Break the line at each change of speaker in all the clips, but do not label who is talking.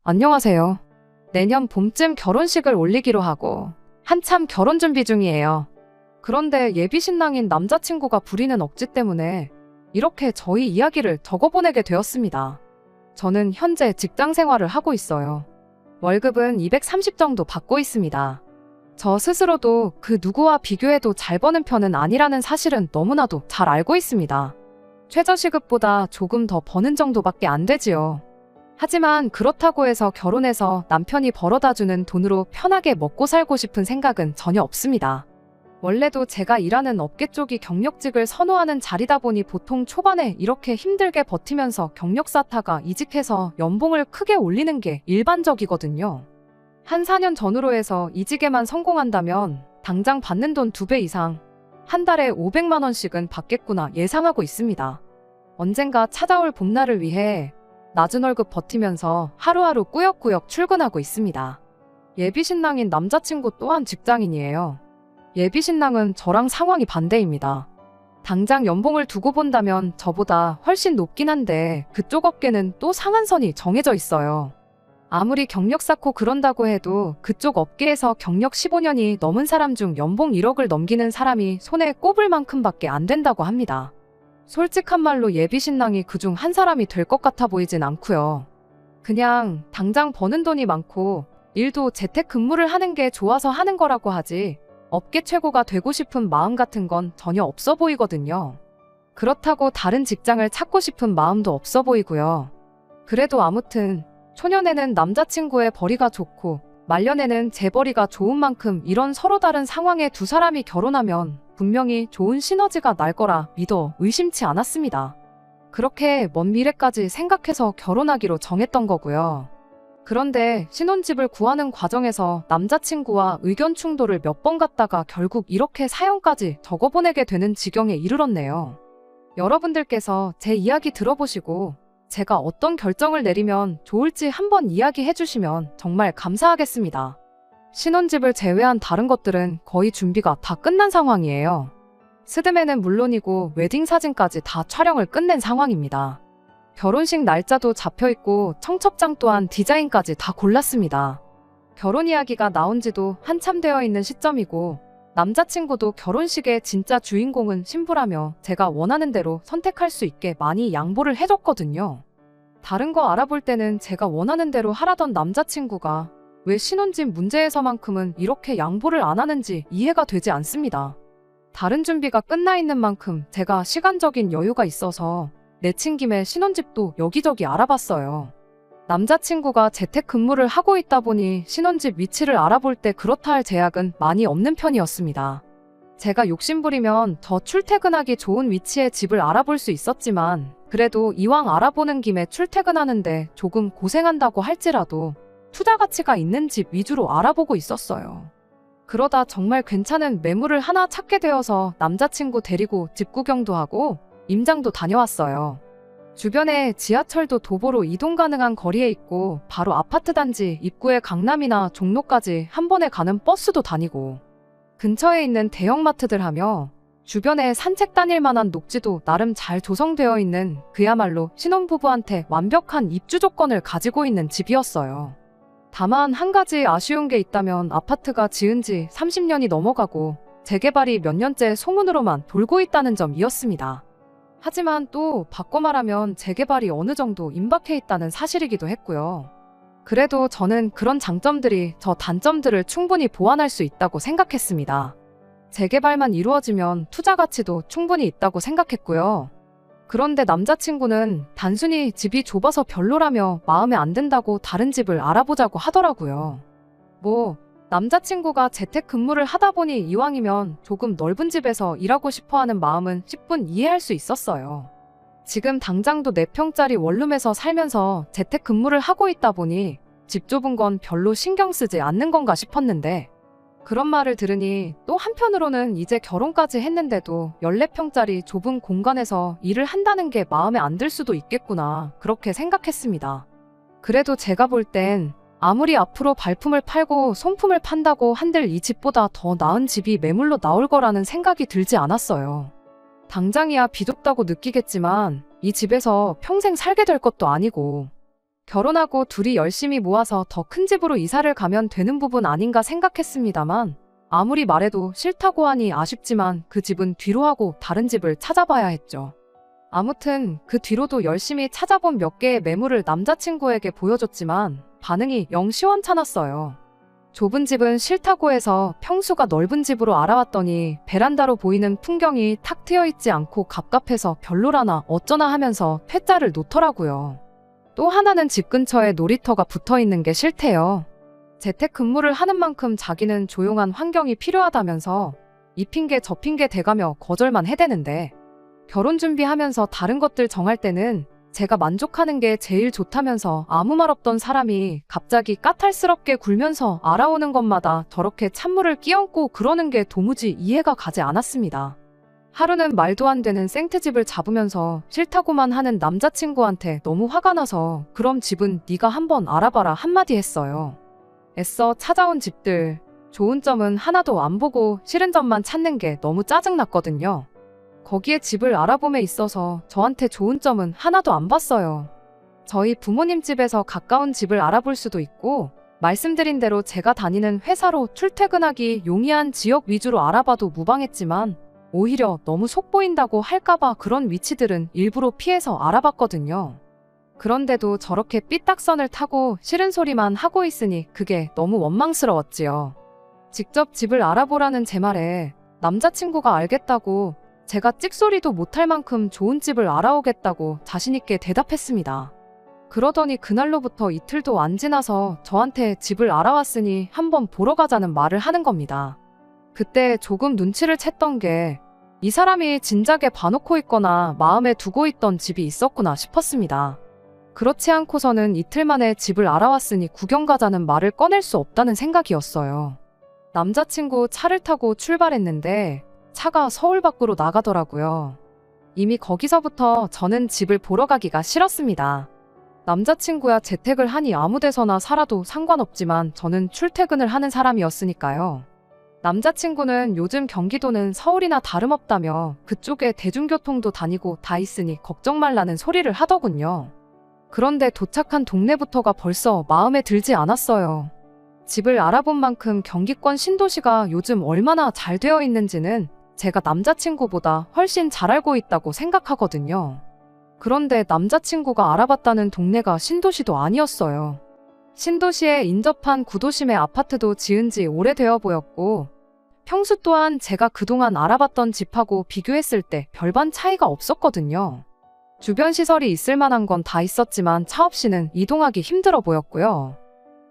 안녕하세요. 내년 봄쯤 결혼식을 올리기로 하고 한참 결혼 준비 중이에요. 그런데 예비 신랑인 남자친구가 부리는 억지 때문에 이렇게 저희 이야기를 적어보내게 되었습니다. 저는 현재 직장 생활을 하고 있어요. 월급은 230 정도 받고 있습니다. 저 스스로도 그 누구와 비교해도 잘 버는 편은 아니라는 사실은 너무나도 잘 알고 있습니다. 최저시급보다 조금 더 버는 정도밖에 안 되지요. 하지만 그렇다고 해서 결혼해서 남편이 벌어다주는 돈으로 편하게 먹고 살고 싶은 생각은 전혀 없습니다. 원래도 제가 일하는 업계 쪽이 경력직을 선호하는 자리다 보니 보통 초반에 이렇게 힘들게 버티면서 경력 쌓다가 이직해서 연봉을 크게 올리는 게 일반적이거든요. 한 4년 전으로 해서 이직에만 성공한다면 당장 받는 돈 2배 이상, 한 달에 500만 원씩은 받겠구나 예상하고 있습니다. 언젠가 찾아올 봄날을 위해 낮은 월급 버티면서 하루하루 꾸역꾸역 출근하고 있습니다. 예비 신랑인 남자친구 또한 직장인이에요. 예비 신랑은 저랑 상황이 반대입니다. 당장 연봉을 두고 본다면 저보다 훨씬 높긴 한데 그쪽 업계는 또 상한선이 정해져 있어요. 아무리 경력 쌓고 그런다고 해도 그쪽 업계에서 경력 15년이 넘은 사람 중 연봉 1억을 넘기는 사람이 손에 꼽을 만큼밖에 안 된다고 합니다. 솔직한 말로 예비 신랑이 그중 한 사람이 될 것 같아 보이진 않고요. 그냥 당장 버는 돈이 많고 일도 재택근무를 하는 게 좋아서 하는 거라고 하지 업계 최고가 되고 싶은 마음 같은 건 전혀 없어 보이거든요. 그렇다고 다른 직장을 찾고 싶은 마음도 없어 보이고요. 그래도 아무튼 초년에는 남자친구의 벌이가 좋고 말년에는 제 벌이가 좋은 만큼 이런 서로 다른 상황의 두 사람이 결혼하면 분명히 좋은 시너지가 날 거라 믿어 의심치 않았습니다. 그렇게 먼 미래까지 생각해서 결혼하기로 정했던 거고요. 그런데 신혼집을 구하는 과정에서 남자친구와 의견 충돌을 몇 번 갖다가 결국 이렇게 사연까지 적어보내게 되는 지경에 이르렀네요. 여러분들께서 제 이야기 들어보시고 제가 어떤 결정을 내리면 좋을지 한번 이야기해 주시면 정말 감사하겠습니다. 신혼집을 제외한 다른 것들은 거의 준비가 다 끝난 상황이에요. 스드메는 물론이고 웨딩 사진까지 다 촬영을 끝낸 상황입니다. 결혼식 날짜도 잡혀있고 청첩장 또한 디자인까지 다 골랐습니다. 결혼 이야기가 나온 지도 한참 되어 있는 시점이고 남자친구도 결혼식의 진짜 주인공은 신부라며 제가 원하는 대로 선택할 수 있게 많이 양보를 해줬거든요. 다른 거 알아볼 때는 제가 원하는 대로 하라던 남자친구가 왜 신혼집 문제에서만큼은 이렇게 양보를 안 하는지 이해가 되지 않습니다. 다른 준비가 끝나 있는 만큼 제가 시간적인 여유가 있어서 내친 김에 신혼집도 여기저기 알아봤어요. 남자친구가 재택근무를 하고 있다 보니 신혼집 위치를 알아볼 때 그렇다 할 제약은 많이 없는 편이었습니다. 제가 욕심부리면 더 출퇴근하기 좋은 위치의 집을 알아볼 수 있었지만 그래도 이왕 알아보는 김에 출퇴근하는데 조금 고생한다고 할지라도 투자 가치가 있는 집 위주로 알아보고 있었어요. 그러다 정말 괜찮은 매물을 하나 찾게 되어서 남자친구 데리고 집 구경도 하고 임장도 다녀왔어요. 주변에 지하철도 도보로 이동 가능한 거리에 있고 바로 아파트 단지 입구에 강남이나 종로까지 한 번에 가는 버스도 다니고 근처에 있는 대형마트들 하며 주변에 산책 다닐 만한 녹지도 나름 잘 조성되어 있는 그야말로 신혼부부한테 완벽한 입주 조건을 가지고 있는 집이었어요. 다만 한 가지 아쉬운 게 있다면 아파트가 지은 지 30년이 넘어가고 재개발이 몇 년째 소문으로만 돌고 있다는 점이었습니다. 하지만 또 바꿔 말하면 재개발이 어느 정도 임박해 있다는 사실이기도 했고요. 그래도 저는 그런 장점들이 저 단점들을 충분히 보완할 수 있다고 생각했습니다. 재개발만 이루어지면 투자 가치도 충분히 있다고 생각했고요. 그런데 남자친구는 단순히 집이 좁아서 별로라며 마음에 안 든다고 다른 집을 알아보자고 하더라고요. 남자친구가 재택근무를 하다 보니 이왕이면 조금 넓은 집에서 일하고 싶어하는 마음은 10분 이해할 수 있었어요. 지금 당장도 4평짜리 원룸에서 살면서 재택근무를 하고 있다 보니 집 좁은 건 별로 신경 쓰지 않는 건가 싶었는데 그런 말을 들으니 또 한편으로는 이제 결혼까지 했는데도 14평짜리 좁은 공간에서 일을 한다는 게 마음에 안 들 수도 있겠구나 그렇게 생각했습니다. 그래도 제가 볼 땐 아무리 앞으로 발품을 팔고 손품을 판다고 한들 이 집보다 더 나은 집이 매물로 나올 거라는 생각이 들지 않았어요. 당장이야 비좁다고 느끼겠지만 이 집에서 평생 살게 될 것도 아니고 결혼하고 둘이 열심히 모아서 더 큰 집으로 이사를 가면 되는 부분 아닌가 생각했습니다만 아무리 말해도 싫다고 하니 아쉽지만 그 집은 뒤로 하고 다른 집을 찾아봐야 했죠. 아무튼 그 뒤로도 열심히 찾아본 몇 개의 매물을 남자친구에게 보여줬지만 반응이 영 시원찮았어요. 좁은 집은 싫다고 해서 평수가 넓은 집으로 알아왔더니 베란다로 보이는 풍경이 탁 트여있지 않고 갑갑해서 별로라나 어쩌나 하면서 퇴짜를 놓더라고요. 또 하나는 집 근처에 놀이터가 붙어있는 게 싫대요. 재택근무를 하는 만큼 자기는 조용한 환경이 필요하다면서 이 핑계 저 핑계 대가며 거절만 해대는데 결혼 준비하면서 다른 것들 정할 때는 제가 만족하는 게 제일 좋다면서 아무 말 없던 사람이 갑자기 까탈스럽게 굴면서 알아오는 것마다 저렇게 찬물을 끼얹고 그러는 게 도무지 이해가 가지 않았습니다. 하루는 말도 안 되는 생트집을 잡으면서 싫다고만 하는 남자친구한테 너무 화가 나서 그럼 집은 네가 한번 알아봐라 한마디 했어요. 애써 찾아온 집들, 좋은 점은 하나도 안 보고 싫은 점만 찾는 게 너무 짜증났거든요. 거기에 집을 알아봄에 있어서 저한테 좋은 점은 하나도 안 봤어요. 저희 부모님 집에서 가까운 집을 알아볼 수도 있고 말씀드린 대로 제가 다니는 회사로 출퇴근하기 용이한 지역 위주로 알아봐도 무방했지만 오히려 너무 속보인다고 할까봐 그런 위치들은 일부러 피해서 알아봤거든요. 그런데도 저렇게 삐딱선을 타고 싫은 소리만 하고 있으니 그게 너무 원망스러웠지요. 직접 집을 알아보라는 제 말에 남자친구가 알겠다고 제가 찍소리도 못할 만큼 좋은 집을 알아오겠다고 자신있게 대답했습니다. 그러더니 그날로부터 이틀도 안 지나서 저한테 집을 알아왔으니 한번 보러 가자는 말을 하는 겁니다. 그때 조금 눈치를 챘던 게 이 사람이 진작에 봐놓고 있거나 마음에 두고 있던 집이 있었구나 싶었습니다. 그렇지 않고서는 이틀 만에 집을 알아왔으니 구경 가자는 말을 꺼낼 수 없다는 생각이었어요. 남자친구 차를 타고 출발했는데 차가 서울 밖으로 나가더라고요. 이미 거기서부터 저는 집을 보러 가기가 싫었습니다. 남자친구야 재택을 하니 아무 데서나 살아도 상관없지만 저는 출퇴근을 하는 사람이었으니까요. 남자친구는 요즘 경기도는 서울이나 다름없다며 그쪽에 대중교통도 다니고 다 있으니 걱정 말라는 소리를 하더군요. 그런데 도착한 동네부터가 벌써 마음에 들지 않았어요. 집을 알아본 만큼 경기권 신도시가 요즘 얼마나 잘 되어 있는지는 제가 남자친구보다 훨씬 잘 알고 있다고 생각하거든요. 그런데 남자친구가 알아봤다는 동네가 신도시도 아니었어요. 신도시에 인접한 구도심의 아파트도 지은 지 오래되어 보였고 평수 또한 제가 그동안 알아봤던 집하고 비교했을 때 별반 차이가 없었거든요. 주변 시설이 있을 만한 건 다 있었지만 차 없이는 이동하기 힘들어 보였고요.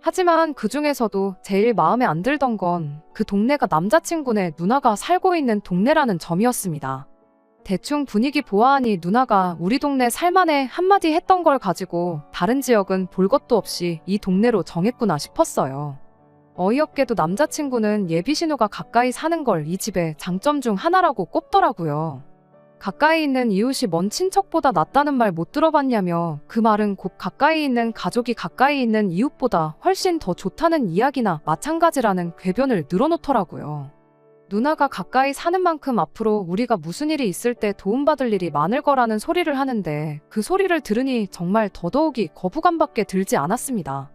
하지만 그 중에서도 제일 마음에 안 들던 건 그 동네가 남자친구네 누나가 살고 있는 동네라는 점이었습니다. 대충 분위기 보아하니 누나가 우리 동네 살만해 한마디 했던 걸 가지고 다른 지역은 볼 것도 없이 이 동네로 정했구나 싶었어요. 어이없게도 남자친구는 예비신우가 가까이 사는 걸 이 집의 장점 중 하나라고 꼽더라고요. 가까이 있는 이웃이 먼 친척보다 낫다는 말 못 들어봤냐며 그 말은 곧 가까이 있는 가족이 가까이 있는 이웃보다 훨씬 더 좋다는 이야기나 마찬가지라는 궤변을 늘어놓더라고요. 누나가 가까이 사는 만큼 앞으로 우리가 무슨 일이 있을 때 도움받을 일이 많을 거라는 소리를 하는데 그 소리를 들으니 정말 더더욱이 거부감밖에 들지 않았습니다.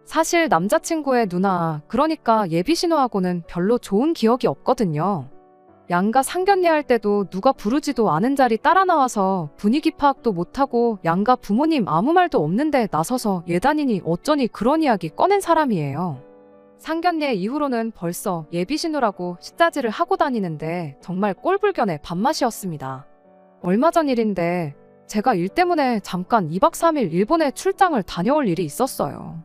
사실 남자친구의 누나, 그러니까 예비신우하고는 별로 좋은 기억이 없거든요. 양가 상견례 할 때도 누가 부르지도 않은 자리 따라 나와서 분위기 파악도 못하고 양가 부모님 아무 말도 없는데 나서서 예단이니 어쩌니 그런 이야기 꺼낸 사람이에요. 상견례 이후로는 벌써 예비신우라고 시짜지를 하고 다니는데 정말 꼴불견의 밥맛이었습니다. 얼마 전 일인데 제가 일 때문에 잠깐 2박 3일 일본에 출장을 다녀올 일이 있었어요.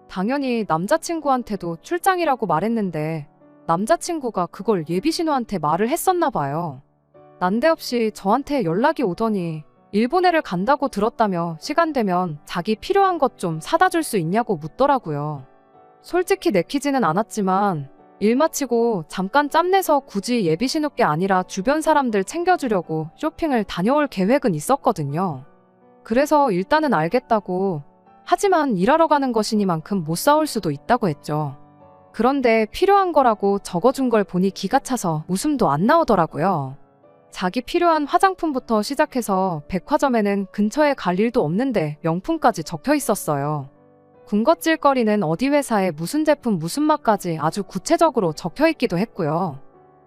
당연히 남자친구한테도 출장이라고 말했는데 남자친구가 그걸 예비신우한테 말을 했었나 봐요. 난데없이 저한테 연락이 오더니 일본에를 간다고 들었다며 시간 되면 자기 필요한 것 좀 사다 줄 수 있냐고 묻더라고요. 솔직히 내키지는 않았지만 일 마치고 잠깐 짬내서 굳이 예비신우께 아니라 주변 사람들 챙겨주려고 쇼핑을 다녀올 계획은 있었거든요. 그래서 일단은 알겠다고, 하지만 일하러 가는 것이니만큼 못 사올 수도 있다고 했죠. 그런데 필요한 거라고 적어준 걸 보니 기가 차서 웃음도 안 나오더라고요. 자기 필요한 화장품부터 시작해서 백화점에는 근처에 갈 일도 없는데 명품까지 적혀 있었어요. 군것질거리는 어디 회사에 무슨 제품 무슨 맛까지 아주 구체적으로 적혀 있기도 했고요.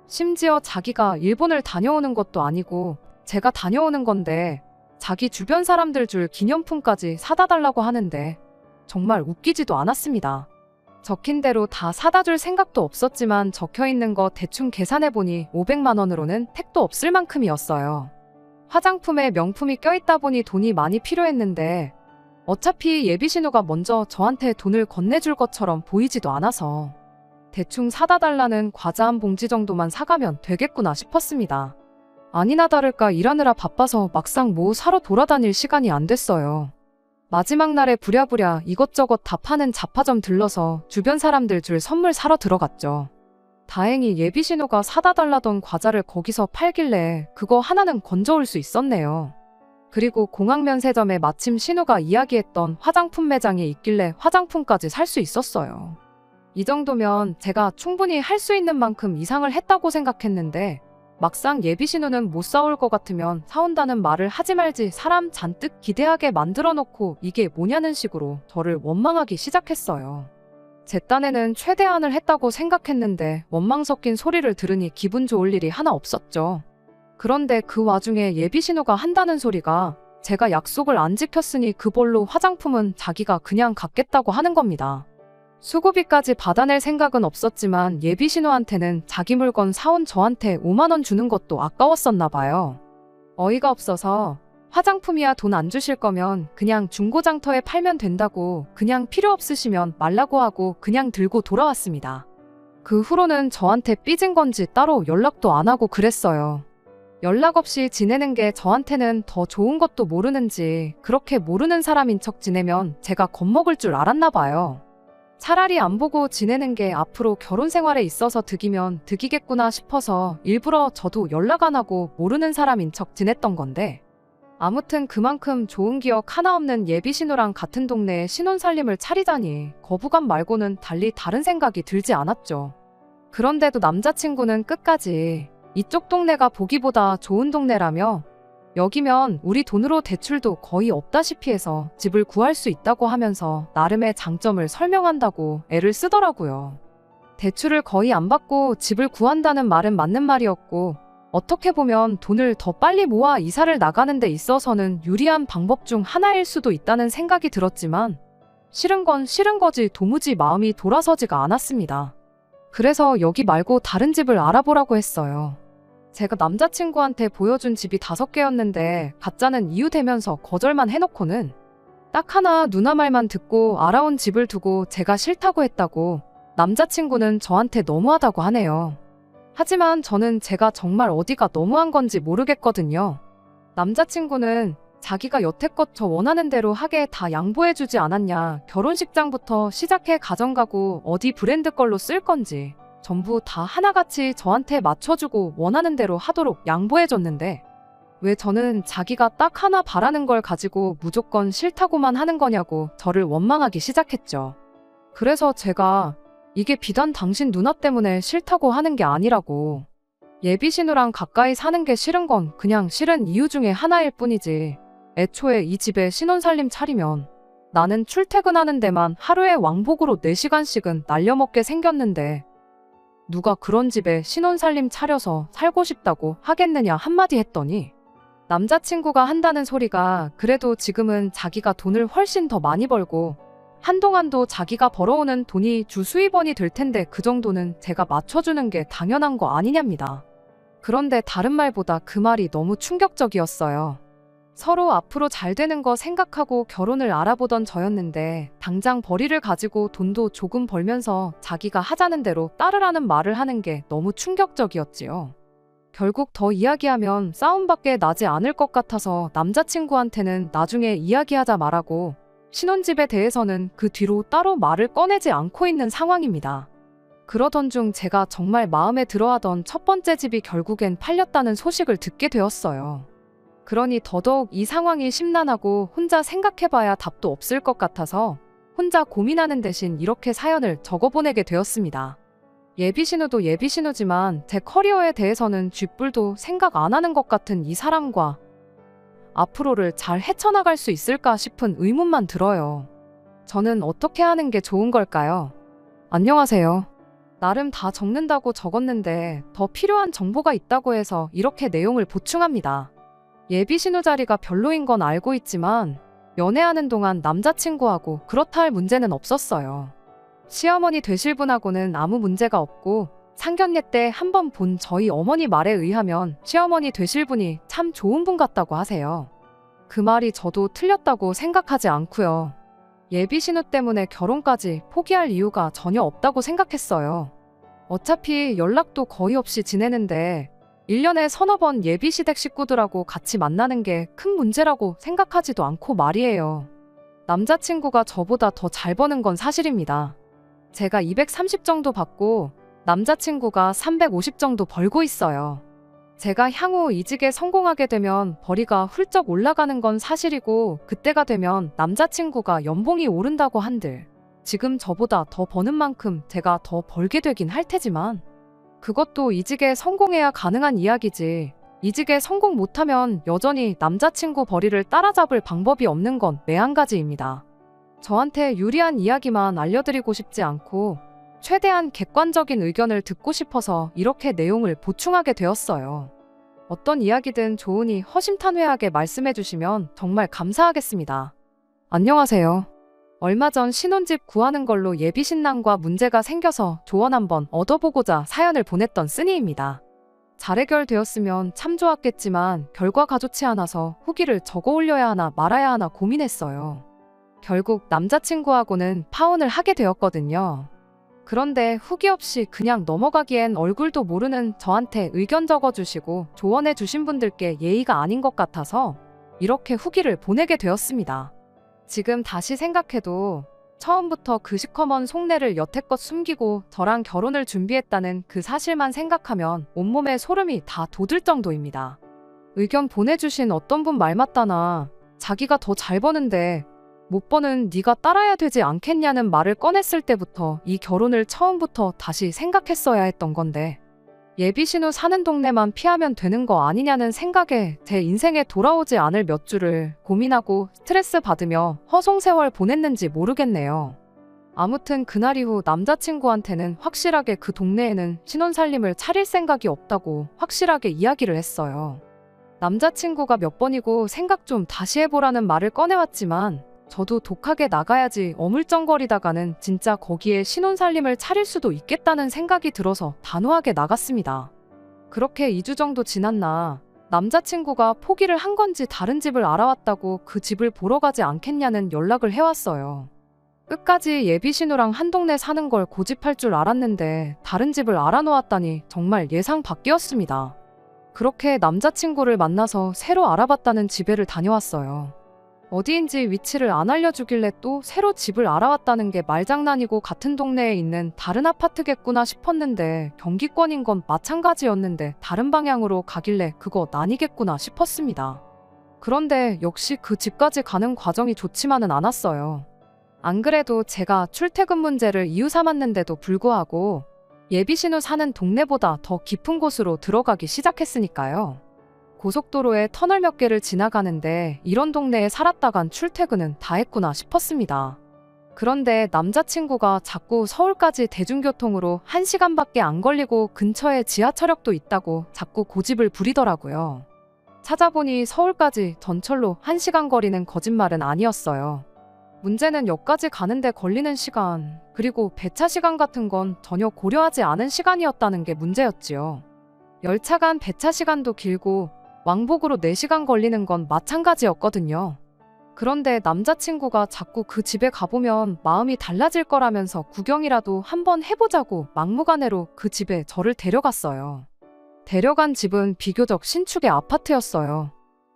심지어 자기가 일본을 다녀오는 것도 아니고 제가 다녀오는 건데 자기 주변 사람들 줄 기념품까지 사다 달라고 하는데 정말 웃기지도 않았습니다. 적힌 대로 다 사다 줄 생각도 없었지만 적혀 있는 거 대충 계산해보니 500만 원으로는 택도 없을 만큼이었어요. 화장품에 명품이 껴있다 보니 돈이 많이 필요했는데 어차피 예비신우가 먼저 저한테 돈을 건네줄 것처럼 보이지도 않아서 대충 사다 달라는 과자 한 봉지 정도만 사가면 되겠구나 싶었습니다. 아니나 다를까 일하느라 바빠서 막상 뭐 사러 돌아다닐 시간이 안 됐어요. 마지막 날에 부랴부랴 이것저것 다 파는 잡화점 들러서 주변 사람들 줄 선물 사러 들어갔죠. 다행히 예비신우가 사다 달라던 과자를 거기서 팔길래 그거 하나는 건져올 수 있었네요. 그리고 공항면세점에 마침 신우가 이야기했던 화장품 매장이 있길래 화장품까지 살 수 있었어요. 이 정도면 제가 충분히 할 수 있는 만큼 이상을 했다고 생각했는데 막상 예비신우는 못 사올 것 같으면 사온다는 말을 하지 말지 사람 잔뜩 기대하게 만들어 놓고 이게 뭐냐는 식으로 저를 원망하기 시작했어요. 제 딴에는 최대한을 했다고 생각했는데 원망 섞인 소리를 들으니 기분 좋을 일이 하나 없었죠. 그런데 그 와중에 예비신우가 한다는 소리가 제가 약속을 안 지켰으니 그걸로 화장품은 자기가 그냥 갖겠다고 하는 겁니다. 수고비까지 받아낼 생각은 없었지만 예비신우한테는 자기 물건 사온 저한테 5만 원 주는 것도 아까웠었나 봐요. 어이가 없어서 화장품이야 돈 안 주실 거면 그냥 중고장터에 팔면 된다고 그냥 필요 없으시면 말라고 하고 그냥 들고 돌아왔습니다. 그 후로는 저한테 삐진 건지 따로 연락도 안 하고 그랬어요. 연락 없이 지내는 게 저한테는 더 좋은 것도 모르는지 그렇게 모르는 사람인 척 지내면 제가 겁먹을 줄 알았나 봐요. 차라리 안 보고 지내는 게 앞으로 결혼 생활에 있어서 득이면 득이겠구나 싶어서 일부러 저도 연락 안 하고 모르는 사람인 척 지냈던 건데 아무튼 그만큼 좋은 기억 하나 없는 예비신우랑 같은 동네에 신혼살림을 차리다니 거부감 말고는 달리 다른 생각이 들지 않았죠. 그런데도 남자친구는 끝까지 이쪽 동네가 보기보다 좋은 동네라며 여기면 우리 돈으로 대출도 거의 없다시피 해서 집을 구할 수 있다고 하면서 나름의 장점을 설명한다고 애를 쓰더라고요. 대출을 거의 안 받고 집을 구한다는 말은 맞는 말이었고 어떻게 보면 돈을 더 빨리 모아 이사를 나가는 데 있어서는 유리한 방법 중 하나일 수도 있다는 생각이 들었지만 싫은 건 싫은 거지 도무지 마음이 돌아서지가 않았습니다. 그래서 여기 말고 다른 집을 알아보라고 했어요. 제가 남자친구한테 보여준 집이 5개였는데 가짜는 이유 대면서 거절만 해놓고는 딱 하나 누나 말만 듣고 알아온 집을 두고 제가 싫다고 했다고 남자친구는 저한테 너무하다고 하네요. 하지만 저는 제가 정말 어디가 너무한 건지 모르겠거든요. 남자친구는 자기가 여태껏 저 원하는 대로 하게 다 양보해주지 않았냐, 결혼식장부터 시작해 가정가구 어디 브랜드 걸로 쓸 건지 전부 다 하나같이 저한테 맞춰주고 원하는 대로 하도록 양보해줬는데 왜 저는 자기가 딱 하나 바라는 걸 가지고 무조건 싫다고만 하는 거냐고 저를 원망하기 시작했죠. 그래서 제가 이게 비단 당신 누나 때문에 싫다고 하는 게 아니라고, 예비신우랑 가까이 사는 게 싫은 건 그냥 싫은 이유 중에 하나일 뿐이지 애초에 이 집에 신혼살림 차리면 나는 출퇴근하는 데만 하루에 왕복으로 4시간씩은 날려먹게 생겼는데 누가 그런 집에 신혼살림 차려서 살고 싶다고 하겠느냐 한마디 했더니 남자친구가 한다는 소리가 그래도 지금은 자기가 돈을 훨씬 더 많이 벌고 한동안도 자기가 벌어오는 돈이 주 수입원이 될 텐데 그 정도는 제가 맞춰주는 게 당연한 거 아니냐입니다. 그런데 다른 말보다 그 말이 너무 충격적이었어요. 서로 앞으로 잘 되는 거 생각하고 결혼을 알아보던 저였는데 당장 벌이를 가지고 돈도 조금 벌면서 자기가 하자는 대로 따르라는 말을 하는 게 너무 충격적이었지요. 결국 더 이야기하면 싸움밖에 나지 않을 것 같아서 남자친구한테는 나중에 이야기하자 말하고 신혼집에 대해서는 그 뒤로 따로 말을 꺼내지 않고 있는 상황입니다. 그러던 중 제가 정말 마음에 들어하던 첫 번째 집이 결국엔 팔렸다는 소식을 듣게 되었어요. 그러니 더더욱 이 상황이 심란하고 혼자 생각해봐야 답도 없을 것 같아서 혼자 고민하는 대신 이렇게 사연을 적어보내게 되었습니다. 예비 신우도 예비 신우지만 제 커리어에 대해서는 쥐뿔도 생각 안 하는 것 같은 이 사람과 앞으로를 잘 헤쳐나갈 수 있을까 싶은 의문만 들어요. 저는 어떻게 하는 게 좋은 걸까요? 안녕하세요. 나름 다 적는다고 적었는데 더 필요한 정보가 있다고 해서 이렇게 내용을 보충합니다. 예비 신우 자리가 별로인 건 알고 있지만 연애하는 동안 남자친구하고 그렇다 할 문제는 없었어요. 시어머니 되실 분하고는 아무 문제가 없고 상견례 때 한 번 본 저희 어머니 말에 의하면 시어머니 되실 분이 참 좋은 분 같다고 하세요. 그 말이 저도 틀렸다고 생각하지 않고요. 예비 신우 때문에 결혼까지 포기할 이유가 전혀 없다고 생각했어요. 어차피 연락도 거의 없이 지내는데 1년에 서너 번 예비 시댁 식구들하고 같이 만나는 게 큰 문제라고 생각하지도 않고 말이에요. 남자친구가 저보다 더 잘 버는 건 사실입니다. 제가 230 정도 받고 남자친구가 350 정도 벌고 있어요. 제가 향후 이직에 성공하게 되면 벌이가 훌쩍 올라가는 건 사실이고 그때가 되면 남자친구가 연봉이 오른다고 한들 지금 저보다 더 버는 만큼 제가 더 벌게 되긴 할 테지만 그것도 이직에 성공해야 가능한 이야기지 이직에 성공 못하면 여전히 남자친구 벌이를 따라잡을 방법이 없는 건 매한가지입니다. 저한테 유리한 이야기만 알려드리고 싶지 않고 최대한 객관적인 의견을 듣고 싶어서 이렇게 내용을 보충하게 되었어요. 어떤 이야기든 좋으니 허심탄회하게 말씀해 주시면 정말 감사하겠습니다. 안녕하세요. 얼마 전 신혼집 구하는 걸로 예비 신랑과 문제가 생겨서 조언 한번 얻어보고자 사연을 보냈던 쓰니입니다. 잘 해결되었으면 참 좋았겠지만 결과가 좋지 않아서 후기를 적어 올려야 하나 말아야 하나 고민했어요. 결국 남자친구하고는 파혼을 하게 되었거든요. 그런데 후기 없이 그냥 넘어가기엔 얼굴도 모르는 저한테 의견 적어주시고 조언해 주신 분들께 예의가 아닌 것 같아서 이렇게 후기를 보내게 되었습니다. 지금 다시 생각해도 처음부터 그 시커먼 속내를 여태껏 숨기고 저랑 결혼을 준비했다는 그 사실만 생각하면 온몸에 소름이 다 돋을 정도입니다. 의견 보내주신 어떤 분 말 맞다나 자기가 더 잘 버는데 못 버는 네가 따라야 되지 않겠냐는 말을 꺼냈을 때부터 이 결혼을 처음부터 다시 생각했어야 했던 건데 예비 신우 사는 동네만 피하면 되는 거 아니냐는 생각에 제 인생에 돌아오지 않을 몇 주를 고민하고 스트레스 받으며 허송세월 보냈는지 모르겠네요. 아무튼 그날 이후 남자친구한테는 확실하게 그 동네에는 신혼살림을 차릴 생각이 없다고 확실하게 이야기를 했어요. 남자친구가 몇 번이고 생각 좀 다시 해보라는 말을 꺼내왔지만 저도 독하게 나가야지 어물쩡거리다가는 진짜 거기에 신혼살림을 차릴 수도 있겠다는 생각이 들어서 단호하게 나갔습니다. 그렇게 2주 정도 지났나 남자친구가 포기를 한 건지 다른 집을 알아왔다고 그 집을 보러 가지 않겠냐는 연락을 해왔어요. 끝까지 예비 신우랑 한 동네 사는 걸 고집할 줄 알았는데 다른 집을 알아놓았다니 정말 예상 밖이었습니다. 그렇게 남자친구를 만나서 새로 알아봤다는 집에를 다녀왔어요. 어디인지 위치를 안 알려주길래 또 새로 집을 알아왔다는 게 말장난이고 같은 동네에 있는 다른 아파트겠구나 싶었는데 경기권인 건 마찬가지였는데 다른 방향으로 가길래 그거 아니겠구나 싶었습니다. 그런데 역시 그 집까지 가는 과정이 좋지만은 않았어요. 안 그래도 제가 출퇴근 문제를 이유 삼았는데도 불구하고 예비 신우 사는 동네보다 더 깊은 곳으로 들어가기 시작했으니까요. 고속도로에 터널 몇 개를 지나가는데 이런 동네에 살았다간 출퇴근은 다 했구나 싶었습니다. 그런데 남자친구가 자꾸 서울까지 대중교통으로 1시간밖에 안 걸리고 근처에 지하철역도 있다고 자꾸 고집을 부리더라고요. 찾아보니 서울까지 전철로 1시간 거리는 거짓말은 아니었어요. 문제는 역까지 가는데 걸리는 시간, 그리고 배차 시간 같은 건 전혀 고려하지 않은 시간이었다는 게 문제였지요. 열차 간 배차 시간도 길고 왕복으로 4시간 걸리는 건 마찬가지였거든요. 그런데 남자친구가 자꾸 그 집에 가보면 마음이 달라질 거라면서 구경이라도 한번 해보자고 막무가내로 그 집에 저를 데려갔어요. 데려간 집은 비교적 신축의 아파트였어요.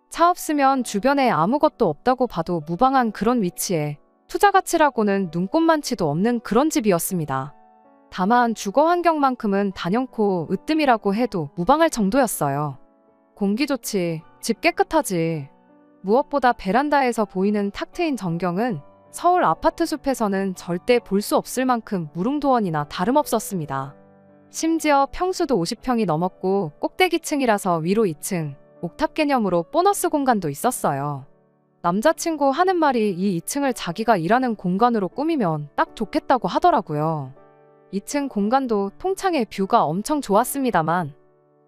차 없으면 주변에 아무것도 없다고 봐도 무방한 그런 위치에 투자 가치라고는 눈꼽만치도 없는 그런 집이었습니다. 다만 주거 환경만큼은 단연코 으뜸이라고 해도 무방할 정도였어요. 공기 좋지, 집 깨끗하지. 무엇보다 베란다에서 보이는 탁 트인 전경은 서울 아파트 숲에서는 절대 볼 수 없을 만큼 무릉도원이나 다름없었습니다. 심지어 평수도 50평이 넘었고 꼭대기층이라서 위로 2층, 옥탑 개념으로 보너스 공간도 있었어요. 남자친구 하는 말이 이 2층을 자기가 일하는 공간으로 꾸미면 딱 좋겠다고 하더라고요. 2층 공간도 통창의 뷰가 엄청 좋았습니다만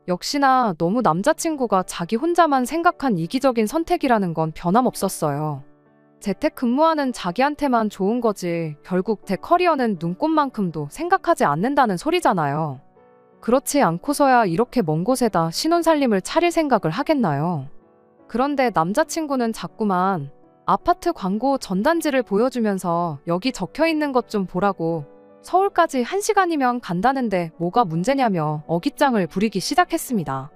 역시나 너무 남자친구가 자기 혼자만 생각한 이기적인 선택이라는 건 변함없었어요. 재택근무하는 자기한테만 좋은 거지 결국 제 커리어는 눈꼽만큼도 생각하지 않는다는 소리잖아요. 그렇지 않고서야 이렇게 먼 곳에다 신혼살림을 차릴 생각을 하겠나요? 그런데 남자친구는 자꾸만 아파트 광고 전단지를 보여주면서 여기 적혀있는 것 좀 보라고 서울까지 1시간이면 간다는데 뭐가 문제냐며 어깃장을 부리기 시작했습니다.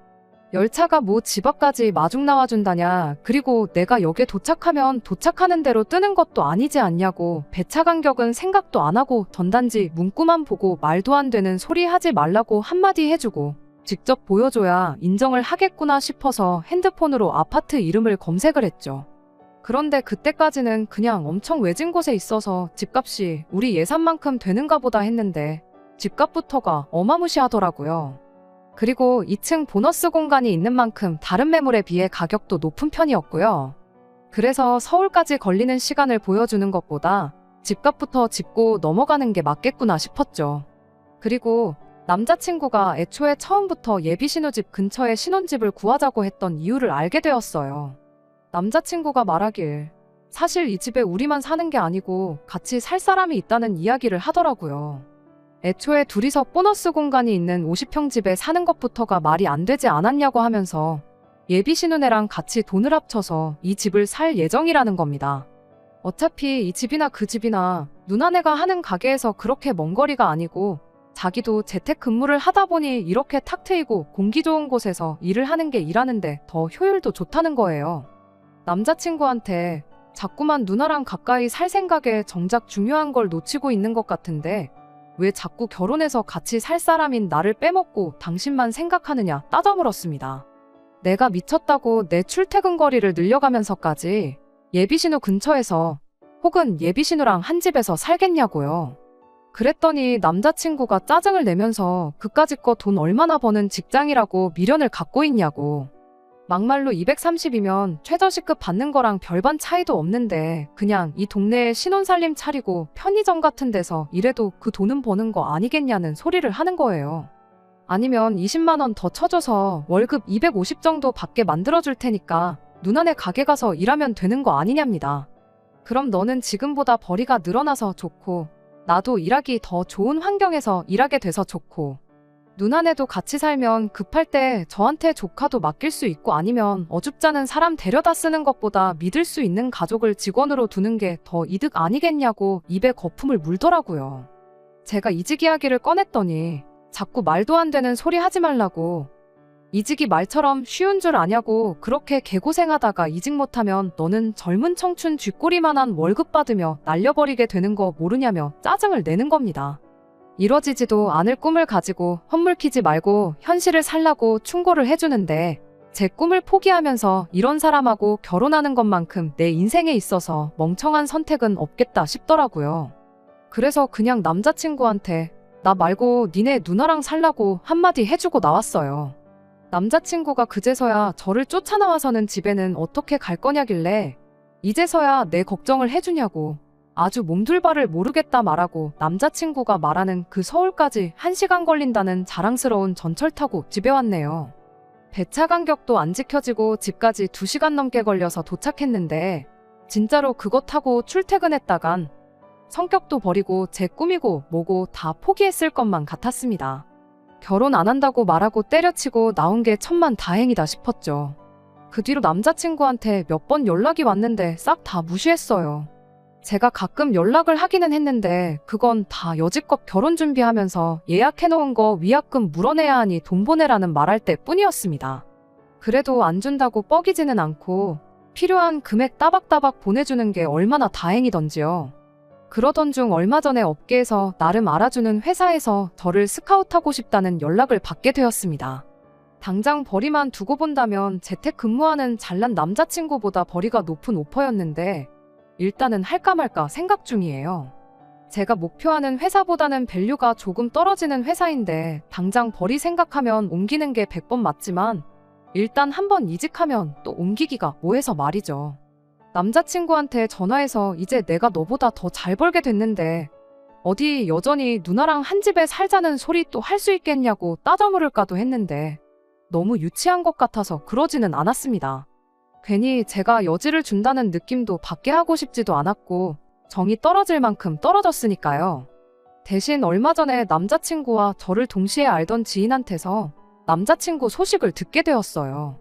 열차가 뭐 집 앞까지 마중 나와준다냐, 그리고 내가 역에 도착하면 도착하는 대로 뜨는 것도 아니지 않냐고, 배차 간격은 생각도 안 하고 전단지 문구만 보고 말도 안 되는 소리 하지 말라고 한마디 해주고 직접 보여줘야 인정을 하겠구나 싶어서 핸드폰으로 아파트 이름을 검색을 했죠. 그런데 그때까지는 그냥 엄청 외진 곳에 있어서 집값이 우리 예산만큼 되는가 보다 했는데 집값부터가 어마무시하더라고요. 그리고 2층 보너스 공간이 있는 만큼 다른 매물에 비해 가격도 높은 편이었고요. 그래서 서울까지 걸리는 시간을 보여주는 것보다 집값부터 짚고 넘어가는 게 맞겠구나 싶었죠. 그리고 남자친구가 애초에 처음부터 예비 신우집 근처에 신혼집을 구하자고 했던 이유를 알게 되었어요. 남자친구가 말하길 사실 이 집에 우리만 사는 게 아니고 같이 살 사람이 있다는 이야기를 하더라고요. 애초에 둘이서 보너스 공간이 있는 50평 집에 사는 것부터가 말이 안 되지 않았냐고 하면서 예비 신혼애랑 같이 돈을 합쳐서 이 집을 살 예정이라는 겁니다. 어차피 이 집이나 그 집이나 누나네가 하는 가게에서 그렇게 먼 거리가 아니고 자기도 재택근무를 하다 보니 이렇게 탁 트이고 공기 좋은 곳에서 일을 하는 게 일하는데 더 효율도 좋다는 거예요. 남자친구한테 자꾸만 누나랑 가까이 살 생각에 정작 중요한 걸 놓치고 있는 것 같은데 왜 자꾸 결혼해서 같이 살 사람인 나를 빼먹고 당신만 생각하느냐 따져 물었습니다. 내가 미쳤다고 내 출퇴근 거리를 늘려가면서까지 예비신우 근처에서 혹은 예비신우랑 한 집에서 살겠냐고요. 그랬더니 남자친구가 짜증을 내면서 그까짓 거 돈 얼마나 버는 직장이라고 미련을 갖고 있냐고. 막말로 230이면 최저시급 받는 거랑 별반 차이도 없는데 그냥 이 동네에 신혼살림 차리고 편의점 같은 데서 일해도 그 돈은 버는 거 아니겠냐는 소리를 하는 거예요. 아니면 20만 원 더 쳐줘서 월급 250 정도 받게 만들어줄 테니까 누나네 가게 가서 일하면 되는 거 아니냐입니다. 그럼 너는 지금보다 벌이가 늘어나서 좋고 나도 일하기 더 좋은 환경에서 일하게 돼서 좋고 누나네도 같이 살면 급할 때 저한테 조카도 맡길 수 있고 아니면 어줍잖은 사람 데려다 쓰는 것보다 믿을 수 있는 가족을 직원으로 두는 게 더 이득 아니겠냐고 입에 거품을 물더라고요. 제가 이직 이야기를 꺼냈더니 자꾸 말도 안 되는 소리 하지 말라고, 이직이 말처럼 쉬운 줄 아냐고, 그렇게 개고생하다가 이직 못하면 너는 젊은 청춘 쥐꼬리만한 월급 받으며 날려버리게 되는 거 모르냐며 짜증을 내는 겁니다. 이뤄지지도 않을 꿈을 가지고 헛물키지 말고 현실을 살라고 충고를 해주는데 제 꿈을 포기하면서 이런 사람하고 결혼하는 것만큼 내 인생에 있어서 멍청한 선택은 없겠다 싶더라고요. 그래서 그냥 남자친구한테 나 말고 니네 누나랑 살라고 한마디 해주고 나왔어요. 남자친구가 그제서야 저를 쫓아나와서는 집에는 어떻게 갈 거냐길래 이제서야 내 걱정을 해주냐고 아주 몸둘바를 모르겠다 말하고 남자친구가 말하는 그 서울까지 1시간 걸린다는 자랑스러운 전철 타고 집에 왔네요. 배차 간격도 안 지켜지고 집까지 2시간 넘게 걸려서 도착했는데 진짜로 그거 타고 출퇴근했다간 성격도 버리고 제 꿈이고 뭐고 다 포기했을 것만 같았습니다. 결혼 안 한다고 말하고 때려치고 나온 게 천만다행이다 싶었죠. 그 뒤로 남자친구한테 몇 번 연락이 왔는데 싹 다 무시했어요. 제가 가끔 연락을 하기는 했는데 그건 다 여지껏 결혼 준비하면서 예약해놓은 거 위약금 물어내야 하니 돈 보내라는 말할 때 뿐이었습니다. 그래도 안 준다고 뻐기지는 않고 필요한 금액 따박따박 보내주는 게 얼마나 다행이던지요. 그러던 중 얼마 전에 업계에서 나름 알아주는 회사에서 저를 스카우트하고 싶다는 연락을 받게 되었습니다. 당장 벌이만 두고 본다면 재택근무하는 잘난 남자친구보다 벌이가 높은 오퍼였는데 일단은 할까 말까 생각 중이에요. 제가 목표하는 회사보다는 밸류가 조금 떨어지는 회사인데 당장 벌이 생각하면 옮기는 게 100번 맞지만 일단 한번 이직하면 또 옮기기가 뭐해서 말이죠. 남자친구한테 전화해서 이제 내가 너보다 더 잘 벌게 됐는데 어디 여전히 누나랑 한 집에 살자는 소리 또 할 수 있겠냐고 따져 물을까도 했는데 너무 유치한 것 같아서 그러지는 않았습니다. 괜히 제가 여지를 준다는 느낌도 받게 하고 싶지도 않았고 정이 떨어질 만큼 떨어졌으니까요. 대신 얼마 전에 남자친구와 저를 동시에 알던 지인한테서 남자친구 소식을 듣게 되었어요.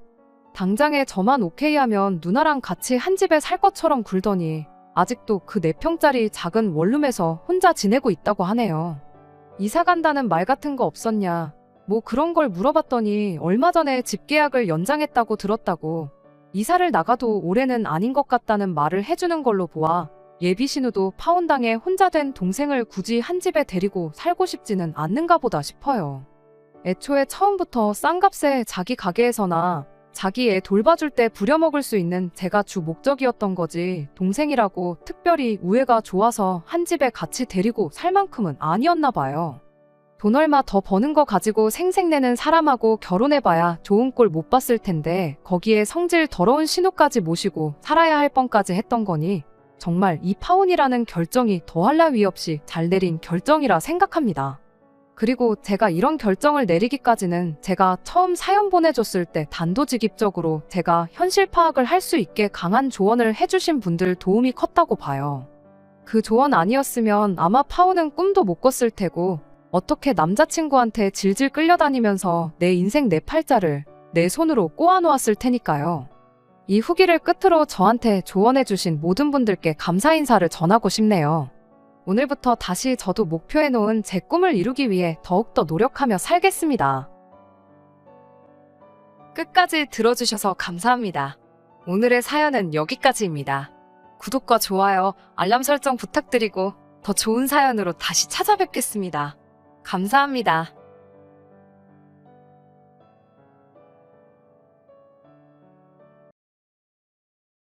당장에 저만 오케이 하면 누나랑 같이 한 집에 살 것처럼 굴더니 아직도 그 4평짜리 작은 원룸에서 혼자 지내고 있다고 하네요. 이사 간다는 말 같은 거 없었냐? 뭐 그런 걸 물어봤더니 얼마 전에 집 계약을 연장했다고 들었다고 이사를 나가도 올해는 아닌 것 같다는 말을 해주는 걸로 보아 예비 신우도 파혼당해 혼자 된 동생을 굳이 한 집에 데리고 살고 싶지는 않는가 보다 싶어요. 애초에 처음부터 싼 값에 자기 가게에서나 자기 애 돌봐줄 때 부려먹을 수 있는 제가 주 목적이었던 거지 동생이라고 특별히 우애가 좋아서 한 집에 같이 데리고 살 만큼은 아니었나 봐요. 돈 얼마 더 버는 거 가지고 생색내는 사람하고 결혼해봐야 좋은 꼴 못 봤을 텐데 거기에 성질 더러운 신우까지 모시고 살아야 할 뻔까지 했던 거니 정말 이 파혼이라는 결정이 더할 나위 없이 잘 내린 결정이라 생각합니다. 그리고 제가 이런 결정을 내리기까지는 제가 처음 사연 보내줬을 때 단도직입적으로 제가 현실 파악을 할 수 있게 강한 조언을 해주신 분들 도움이 컸다고 봐요. 그 조언 아니었으면 아마 파혼은 꿈도 못 꿨을 테고 어떻게 남자친구한테 질질 끌려다니면서 내 인생 내 팔자를 내 손으로 꼬아놓았을 테니까요. 이 후기를 끝으로 저한테 조언해주신 모든 분들께 감사 인사를 전하고 싶네요. 오늘부터 다시 저도 목표해놓은 제 꿈을 이루기 위해 더욱더 노력하며 살겠습니다. 끝까지 들어주셔서 감사합니다. 오늘의 사연은 여기까지입니다. 구독과 좋아요, 알람 설정 부탁드리고 더 좋은 사연으로 다시 찾아뵙겠습니다. 감사합니다.